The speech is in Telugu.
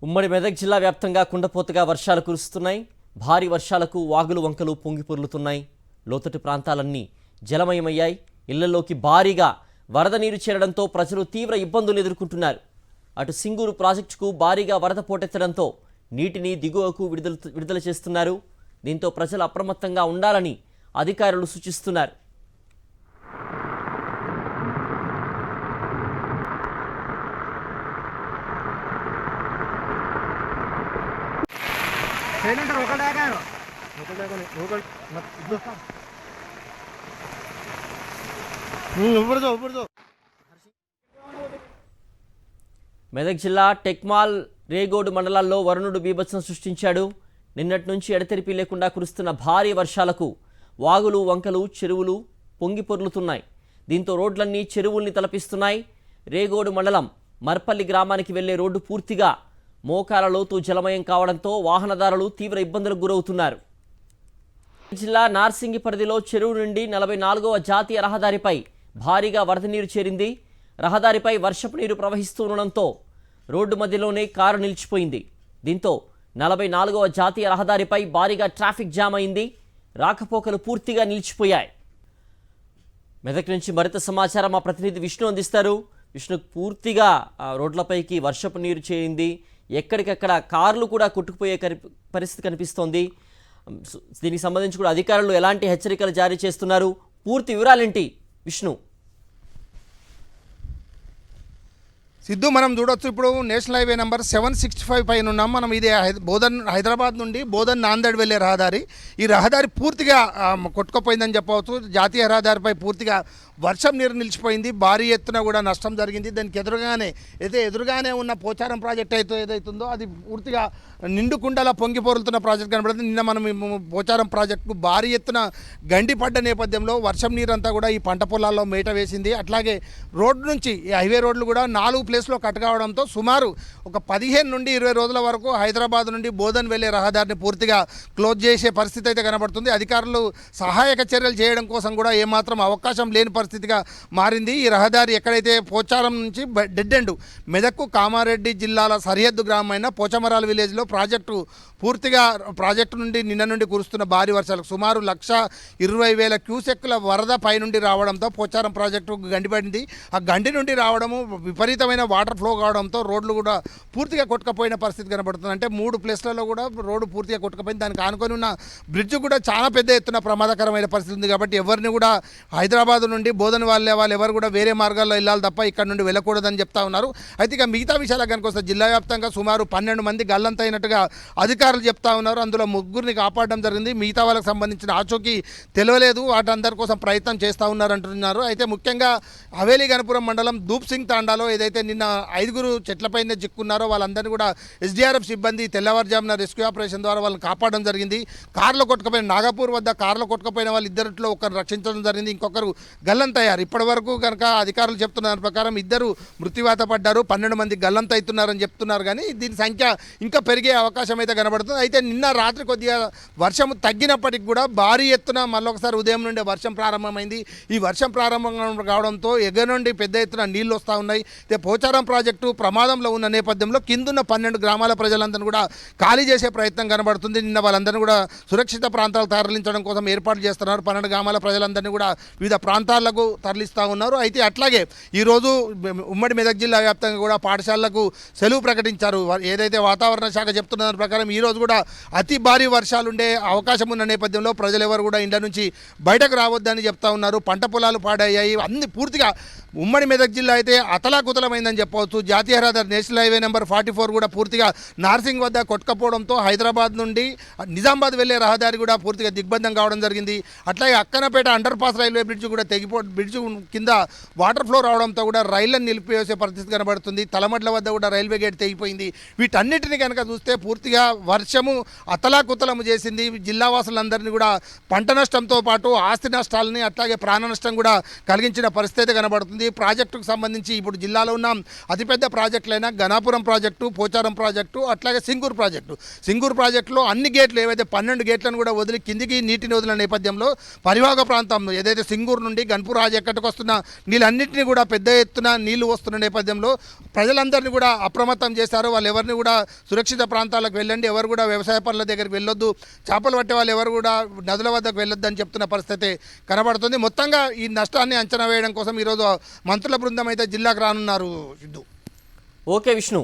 ఉమ్మడి మెదక్ జిల్లా వ్యాప్తంగా కుండపోతగా వర్షాలు కురుస్తున్నాయి. భారీ వర్షాలకు వాగులు వంకలు పొంగిపొర్లుతున్నాయి. లోతట్టు ప్రాంతాలన్నీ జలమయమయ్యాయి. ఇళ్లలోకి భారీగా వరద నీరు చేరడంతో ప్రజలు తీవ్ర ఇబ్బందులు ఎదుర్కొంటున్నారు. అటు సింగూరు ప్రాజెక్టుకు భారీగా వరద పోటెత్తడంతో నీటిని దిగువకు విడుదల చేస్తున్నారు. దీంతో ప్రజలు అప్రమత్తంగా ఉండాలని అధికారులు సూచిస్తున్నారు. మెదక్ జిల్లా టెక్మాల్ రేగోడు మండలాల్లో వరుణుడు బీభత్సం సృష్టించాడు. నిన్నటి నుంచి ఎడతెరిపి లేకుండా కురుస్తున్న భారీ వర్షాలకు వాగులు వంకలు చెరువులు పొంగిపొర్లుతున్నాయి. దీంతో రోడ్లన్నీ చెరువుల్ని తలపిస్తున్నాయి. రేగోడు మండలం మర్పల్లి గ్రామానికి వెళ్లే రోడ్డు పూర్తిగా మోకాల లోతు జలమయం కావడంతో వాహనదారులు తీవ్ర ఇబ్బందులకు గురవుతున్నారు. జిల్లా నార్సింగి పరిధిలో చెరువు నుండి 44వ జాతీయ రహదారిపై భారీగా వరద నీరు చేరింది. రహదారిపై వర్షపు నీరు ప్రవహిస్తూ ఉండడంతో రోడ్డు మధ్యలోనే కారు నిలిచిపోయింది. దీంతో 44వ జాతీయ రహదారిపై భారీగా ట్రాఫిక్ జామ్ అయింది. రాకపోకలు పూర్తిగా నిలిచిపోయాయి. మెదక్ నుంచి మరింత సమాచారం మా ప్రతినిధి విష్ణు అందిస్తారు. విష్ణు, పూర్తిగా రోడ్లపైకి వర్షపు నీరు చేరింది. ఎక్కడికక్కడ కార్లు కూడా కొట్టుకుపోయే పరిస్థితి కనిపిస్తోంది. దీనికి సంబంధించి కూడా అధికారులు ఎలాంటి హెచ్చరికలు జారీ చేస్తున్నారు? పూర్తి వివరాలేంటి విష్ణు? సిద్ధు, మనం చూడొచ్చు ఇప్పుడు నేషనల్ హైవే నెంబర్ 765 పైన ఉన్నాం మనం. ఇది హైదరాబాద్ నుండి బోధన్ నాందేడ్ వెళ్ళే రహదారి. ఈ రహదారి పూర్తిగా కొట్టుకుపోయిందని చెప్పవచ్చు. జాతీయ రహదారిపై పూర్తిగా వర్షం నీరు నిలిచిపోయింది. భారీ ఎత్తున కూడా నష్టం జరిగింది. దానికి ఎదురుగానే ఉన్న పోచారం ప్రాజెక్ట్ ఏదైతుందో అది పూర్తిగా నిండుకుండలా పొంగిపోరుతున్న ప్రాజెక్ట్ కనబడుతుంది. నిన్న మనం పోచారం ప్రాజెక్టుకు భారీ ఎత్తున గండి పడ్డ నేపథ్యంలో వర్షం నీరంతా కూడా ఈ పంట పొలాల్లో మేట వేసింది. అట్లాగే రోడ్డు నుంచి ఈ హైవే రోడ్లు కూడా 4 ప్లేస్లో కట్ కావడంతో సుమారు ఒక 15 నుండి 20 రోజుల వరకు హైదరాబాద్ నుండి బోధన్ వెళ్లే రహదారిని పూర్తిగా క్లోజ్ చేసే పరిస్థితి అయితే కనబడుతుంది. అధికారులు సహాయక చర్యలు చేయడం కోసం కూడా ఏమాత్రం అవకాశం లేని పరిస్థితిగా మారింది. ఈ రహదారి ఎక్కడైతే పోచారం నుంచి డెడ్ ఎండ్ మెదక్ కామారెడ్డి జిల్లాల సరిహద్దు గ్రామమైన పోచమరాల విలేజ్లో ప్రాజెక్టు నుండి నిన్న నుండి కురుస్తున్న భారీ వర్షాలకు సుమారు 1,20,000 క్యూసెక్కుల వరద పైనుండి రావడంతో పోచారం ప్రాజెక్టు గండిపడింది. ఆ గండి నుండి రావడము విపరీతమైన వాటర్ ఫ్లో కావడంతో రోడ్లు కూడా పూర్తిగా కొట్టుకుపోయిన పరిస్థితి కనబడుతుంది. అంటే 3 ప్లేస్లలో కూడా రోడ్డు పూర్తిగా కొట్టుకుపోయింది. దానికి ఆనుకొని ఉన్న బ్రిడ్జ్ కూడా చాలా పెద్ద ఎత్తున ప్రమాదకరమైన పరిస్థితి ఉంది. కాబట్టి ఎవరిని కూడా హైదరాబాద్ నుండి బోధన వాళ్ళు ఎవరు కూడా వేరే మార్గాల్లో వెళ్ళాలి తప్ప ఇక్కడ నుండి వెళ్ళకూడదని చెప్తా ఉన్నారు. అయితే ఇక మిగతా విషయాలకు కనుక వస్తే జిల్లా వ్యాప్తంగా సుమారు 12 మంది గల్లంతైనట్టుగా అధికారులు చెప్తా ఉన్నారు. అందులో 3 కాపాడడం జరిగింది. మిగతా వాళ్ళకి సంబంధించిన ఆచూకీ తెలియలేదు. వాటందరి కోసం ప్రయత్నం చేస్తూ ఉన్నారంటున్నారు. అయితే ముఖ్యంగా హవేలీ గణపురం మండలం దూప్ సింగ్ తాండాలో ఏదైతే నిన్న 5 చెట్లపైన చిక్కున్నారో వాళ్ళందరినీ కూడా ఎస్డీఆర్ఎఫ్ సిబ్బంది తెల్లవారుజామున రెస్క్యూ ఆపరేషన్ ద్వారా వాళ్ళని కాపాడడం జరిగింది. కార్లో కొట్టుకుపోయిన నాగపూర్ వద్ద కార్లో కొట్టుకుపోయిన వాళ్ళు ఇద్దరిలో ఒకరు రక్షించడం జరిగింది. ఇంకొకరు గల్లంతయ్యారు. ఇప్పటి వరకు కనుక అధికారులు చెప్తున్న దాని ప్రకారం 2 మృత్యువాత పడ్డారు. 12 మంది గల్లంతవుతున్నారని చెప్తున్నారు. కానీ దీని సంఖ్య ఇంకా పెరిగే అవకాశం అయితే కనబడుతుంది. అయితే నిన్న రాత్రి కొద్దిగా వర్షం తగ్గినప్పటికి కూడా భారీ ఎత్తున మళ్ళొకసారి ఉదయం నుండి వర్షం ప్రారంభమైంది. ఈ వర్షం ప్రారంభం కావడంతో ఎగ నుండి పెద్ద ఎత్తున నీళ్లు వస్తూ ఉన్నాయి. పోచారం ప్రాజెక్టు ప్రమాదంలో ఉన్న నేపథ్యంలో కిందున్న 12 గ్రామాల ప్రజలందరినీ కూడా ఖాళీ చేసే ప్రయత్నం కనబడుతుంది. నిన్న వాళ్ళందరినీ కూడా సురక్షిత ప్రాంతాలకు తరలించడం కోసం ఏర్పాటు చేస్తున్నారు. 12 గ్రామాల ప్రజలందరినీ కూడా వివిధ ప్రాంతాలకు తరలిస్తూ ఉన్నారు. అయితే అట్లాగే ఈరోజు ఉమ్మడి మెదక్ జిల్లా వ్యాప్తంగా కూడా పాఠశాలలకు సెలవు ప్రకటించారు. ఏదైతే వాతావరణ శాఖ చెప్తున్న దాని ప్రకారం ఈరోజు కూడా అతి భారీ వర్షాలు ఉండే అవకాశం ఉన్న నేపథ్యంలో ప్రజలు ఎవరు కూడా ఇండ్ల నుంచి బయటకు రావద్దని చెప్తా ఉన్నారు. పంట పొలాలు పాడయ్యాయి. అన్ని పూర్తిగా ఉమ్మడి మెదక్ జిల్లా అయితే అతలాకుతలమైందని చెప్పవచ్చు. జాతీయ రహదారి నేషనల్ హైవే నెంబర్ 44 కూడా పూర్తిగా నార్సింగ్ వద్ద కొట్టుకపోవడంతో హైదరాబాద్ నుండి నిజామాబాద్ వెళ్లే రహదారి కూడా పూర్తిగా దిగ్బంధం కావడం జరిగింది. అట్లాగే Akkanapeta under pass railway bridge కూడా బ్రిడ్జ్ కింద వాటర్ ఫ్లో రావడంతో కూడా రైళ్లను నిలిపివేసే పరిస్థితి కనబడుతుంది. తలమడ్ల వద్ద కూడా రైల్వే గేట్ తెగిపోయింది. వీటన్నిటిని కనుక చూస్తే పూర్తిగా వర్షము అతలాకుతలము చేసింది. జిల్లా వాసులందరినీ కూడా పంట నష్టంతో పాటు ఆస్తి నష్టాలని అట్లాగే ప్రాణ నష్టం కూడా కలిగించిన పరిస్థితి కనబడుతుంది. ప్రాజెక్టుకు సంబంధించి ఇప్పుడు జిల్లాలో ఉన్న అతిపెద్ద ప్రాజెక్టులైన గణాపురం ప్రాజెక్టు, పోచారం ప్రాజెక్టు, అట్లాగే సింగూరు ప్రాజెక్టులో అన్ని గేట్లు ఏవైతే 12 గేట్లను కూడా వదిలి కిందికి నీటిని వదిలిన నేపథ్యంలో పరివాహక ప్రాంతం ఏదైతే సింగూరు నుండి వంపు ప్రాజెక్టుకు వస్తున్న నీళ్ళన్నింటినీ కూడా పెద్ద ఎత్తున నీళ్లు వస్తున్న నేపథ్యంలో ప్రజలందరినీ కూడా అప్రమత్తం చేశారు. వాళ్ళు ఎవరిని కూడా సురక్షిత ప్రాంతాలకు వెళ్ళండి, ఎవరు కూడా వ్యవసాయ పనుల దగ్గరికి వెళ్ళొద్దు, చేపలు పట్టే వాళ్ళు ఎవరు కూడా నదుల వద్దకు వెళ్ళొద్దు అని చెప్తున్న పరిస్థితి కనబడుతుంది. మొత్తంగా ఈ నష్టాన్ని అంచనా వేయడం కోసం ఈరోజు మంత్రుల బృందం అయితే జిల్లాకు రానున్నారు. సిద్ధు. ఓకే విష్ణు.